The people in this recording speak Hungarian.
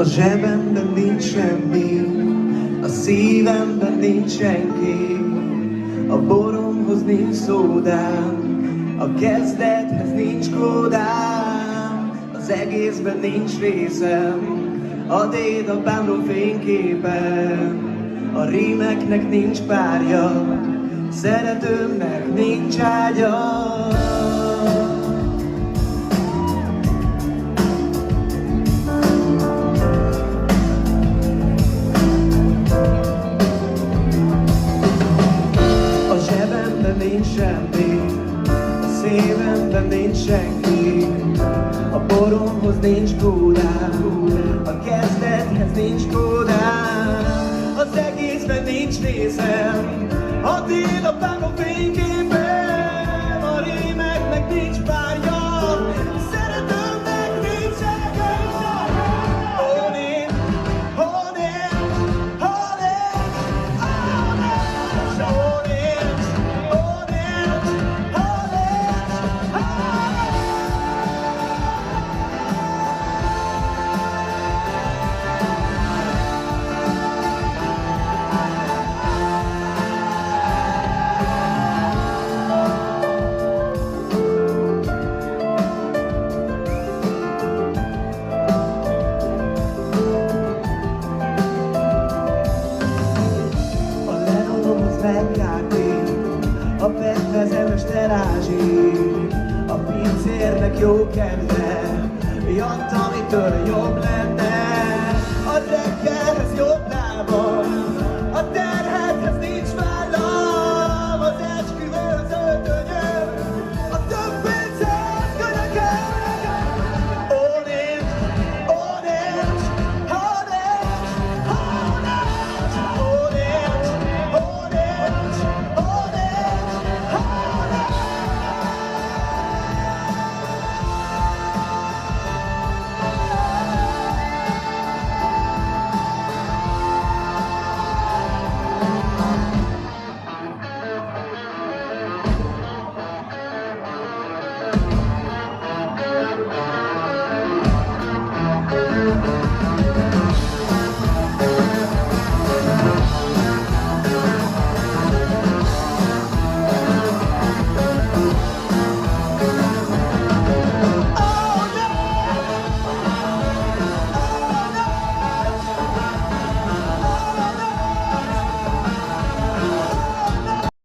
zsebemben nincs semmi, a szívemben nincs senki, a boromhoz nincs szódám, a kezdethez nincs kódám, az egészben nincs részem, a dédapámról fényképen, a rímeknek nincs párja, szeretőmnek nincs ágya. A zsebemben nincs semmi, a szívemben nincs senki, a boromhoz nincs kódám, a kezdethez nincs kódám, az egészben nincs részem, a dédapámról fényképen, a rímeknek nincs párja, szeretőmnek nincs ágya. Honét, honét, honét, honét, honét, honét, a petvezemes terázsi, a pincérnek jó kedve, jattamitől jobb lenne, a reggelhez jobb lába,